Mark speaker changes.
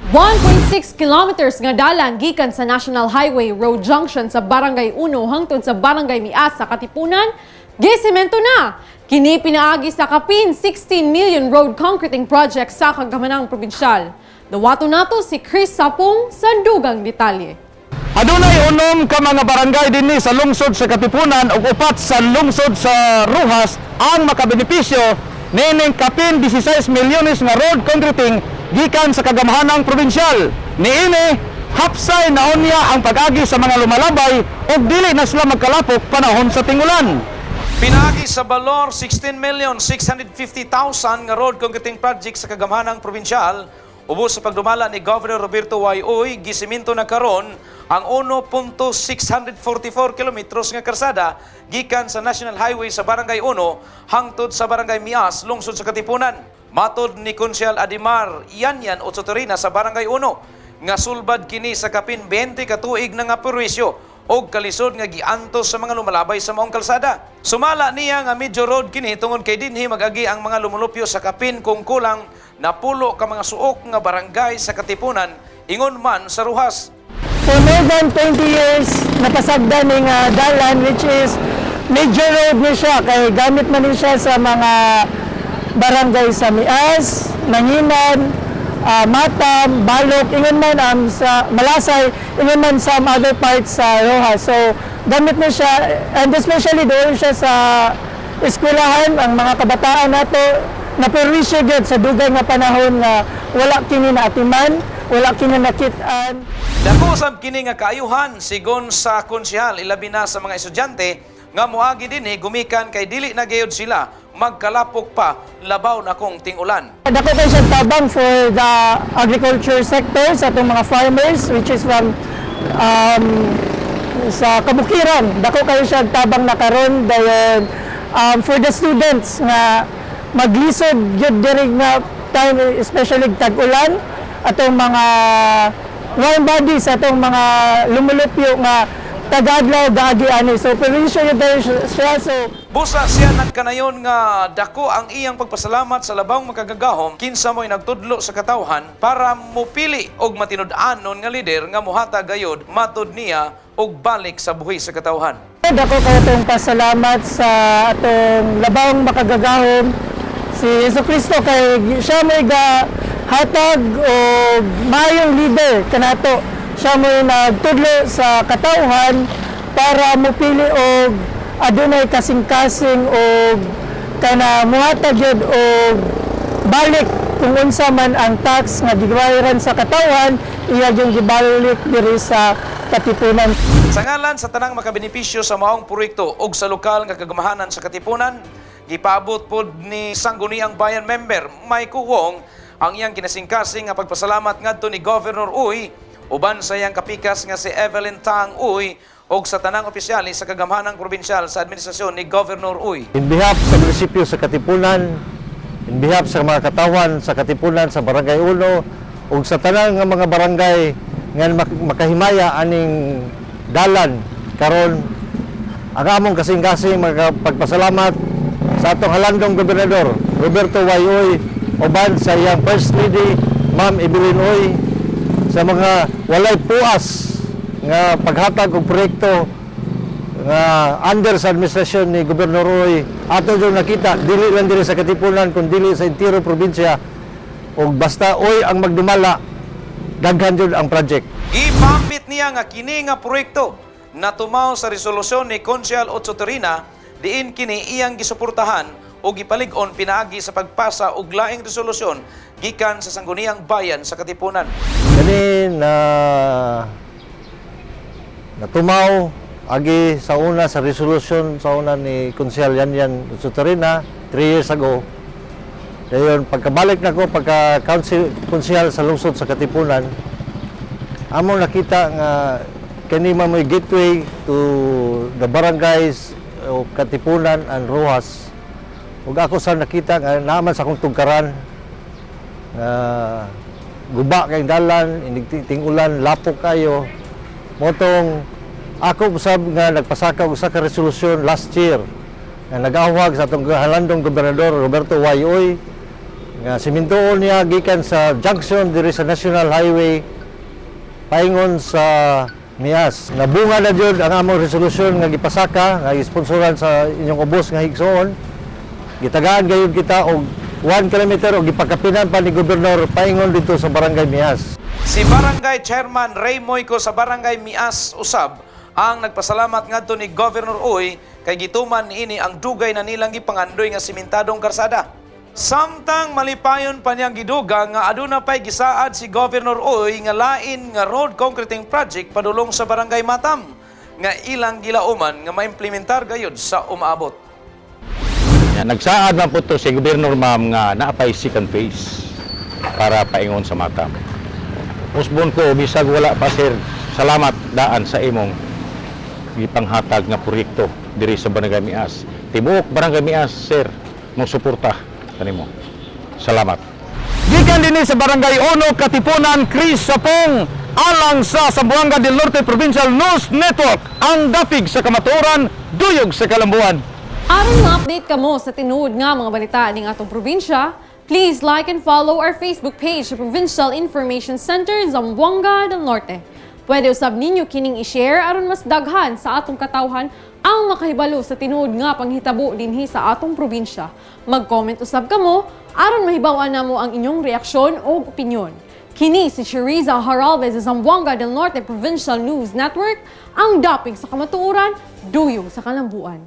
Speaker 1: 1.6 kilometers nga dalan gikan sa National Highway Road Junction sa Barangay Uno hangtod sa Barangay Mias sa Katipunan, Gisemento na. Kini pinaagi sa kapin 16 million road concreting project sa kagamhanang probinsyal. Dawato nato si Chris Sapong sa dugang detalye.
Speaker 2: Adunay unom ka mga barangay dinhi sa lungsod sa Katipunan ug upat sa lungsod sa Rojas ang makabenepisyo nining kapin 16 milyones nga road concreting gikan sa kagamhanang probinsyal. Niini hapsay na unya ang pag-agi sa mga lumalabay ug dili na sila magkalapok panahon sa tingulan.
Speaker 3: Pinaagi sa balor 16,650,000 nga road concreting project sa kagamhanang probinsyal. Ubos sa pagdumala ni Governor Roberto Uy, Gisemento na karun ang 1.644 kilometros nga karsada gikan sa National Highway sa Barangay Uno hangtod sa Barangay Mias, lungsod sa Katipunan. Matod ni Konsehal Ademar, yan Ochotorena sa Barangay Uno nga sulbad kini sa kapin 20 ka tuig na nga perwisyo og kalisod nga giantos sa mga lumalabay sa maong kalsada. Sumala niya nga medyo road kini tungod kay dinhi mag-agi ang mga lumulupyo sa kapin kung kulang na pulo ka mga suok nga barangay sa Katipunan ingon man sa Rojas.
Speaker 4: For more than 20 years napasagdan ning Dalan, which is major road ni siya kay gamit man ni siya sa mga barangay sa Mias, Nanginan, Matam, Balok, ingon man sa Malasay, ingon man sa other parts sa Rojas. So gamit na siya, and especially doon siya sa eskwelahan, ang mga kabataan nato na perwisyo gyud sa dugay nga panahon nga wala kini naatiman, wala kini nakitaan.
Speaker 3: Dako usab kini nga kaayuhan sigon sa konsehal ilabi na sa mga estudyante nga moagi dinhi gumikan kay dili na gayud sila magkalapok pa labaw na kong ting-ulan.
Speaker 4: Dako kay siya tabang for the agriculture sector sa atong mga farmers, which is from sa kabukiran. Dako kay siya tabang na karon dayon for the students nga maglisod gyud diri nga time, especially tag-ulan, atong mga warm bodies, atong mga lumulupyo nga tagadlaw gaagi ani. So perwisyo yun siya. So
Speaker 3: busa siya nagkanayon nga dako ang iyang pagpasalamat sa labang makagagahom kinsa mo'y nagtudlo sa katawhan para mupili og matinud-anon nga lider nga muhatag gayud matod niya og balik sa buhi sa katawhan.
Speaker 4: Dako kayo itong pasalamat sa atong labang makagagahom si Jesucristo kay siya may hatag o mayong leader kanato. Siya mo'y nagtudlo sa katawhan para mupili og adunay kasing-kasing og kana muhatag yun og balik kung unsa man ang tax nga gibayaran sa katawhan iya yung gibalik diri sa Katipunan.
Speaker 3: Sa ngalan sa tanang makabenepisyo sa maong proyekto og sa lokal nga kagamhanan sa Katipunan, gipaabot pod ni Sangguniang Bayan member May Kuwong ang iyang kinasingkasing nga pagpasalamat ngadto ni Governor Uy uban sa iyang kapikas nga si Evelyn Tang Uy og sa tanang opisyali sa kagamhanang probinsyal sa administrasyon ni Governor Uy.
Speaker 2: In behalf sa munisipyo sa Katipunan, in behalf sa mga katawan sa Katipunan sa Barangay Uno ug sa tanang nga mga barangay nga makahimaya aning dalan karon ang among kasing-kasing magpagpasalamat sa atong halandong Gobernador Roberto Uy uban sa iyang First Lady Ma'am Evelyn Uy sa mga walay puas nga paghatag og proyekto nga under sa administrasyon ni Governor Uy. Ato yung nakita dili lang diri sa Katipunan kundi sa entire probinsya ug basta Uy ang magdumala daghan jud ang project.
Speaker 3: Ipambit niya nga kini nga proyekto na tumaw sa resolusyon ni Konsehal Ochotorena diin kini iyang gisuportahan o gipalig-on pinaagi sa pagpasa og laing resolusyon gikan sa Sangguniang Bayan sa Katipunan.
Speaker 2: Kani na natumaw agi sa una sa resolusyon sa una ni Konsehal Ochotorena 3 years ago. Dayon pagkabalik nako pagka-konsehal sa lungsod sa Katipunan, amo nakita nga kani mamoy gateway to the barangays of Katipunan and Rojas. Ug ako sa nakita nga naaman sa akong tugkaran guba kay dalan, inigting-ulan, lapok kayo. Motong ako usab nga nagpasaka og usa ka resolusyon last year nga nag-awag sa atong halandong Gobernador Roberto Uy nga simintoon niya gikan sa junction diri sa National Highway paingon sa Mias. Nabunga na jud ang among resolusyon nga gipasaka nga isponsoran sa inyong ubos nga higsoon. Gitagaan gayud kita og 1 kilometer og gipakapinan pa ni Gobernador paingon dito sa Barangay Mias.
Speaker 3: Si Barangay Chairman Ray Moyco sa Barangay Mias usab ang nagpasalamat ngadto ni Governor Uy kay gituman niini ang dugay na nilang gipangandoy nga simentadong karsada. Samtang malipayon pa niyang giduga nga aduna pay gisaad si Governor Uy nga lain nga road concreting project padulong sa Barangay Matam nga ilang gilauman nga maimplementar gayud sa umaabot.
Speaker 5: Nagsaad man po to si Gobernur ma'am nga naapay second phase para paingon sa Matam. Usbon ko, bisag wala pa sir, salamat daan sa imong ipanghatag nga proyekto diri sa Barangay Mias. Tibuok Barangay Mias sir, mo suporta kanimo. Salamat.
Speaker 6: Gikan dinhi sa Barangay Uno, Katipunan, Chris Sapong, alang sa Zamboanga del Norte Provincial News Network, ang dapig sa kamatuoran, duyog sa kalambuan.
Speaker 1: Aron ma-update kamo sa tinuod nga mga balita ning atong probinsya, please like and follow our Facebook page, Provincial Information Center, Zamboanga del Norte. Pwede usab ninyo kining i-share aron mas daghan sa atong katawhan ang makahibalo sa tinuod nga panghitabo dinhi sa atong probinsya. Mag-comment usab kamo aron mahibaw-an namo ang inyong reaksyon o opinyon. Kini si Shariza Haralvez sa Zamboanga del Norte Provincial News Network, ang dapig sa kamatuoran, duyog sa kalambuan.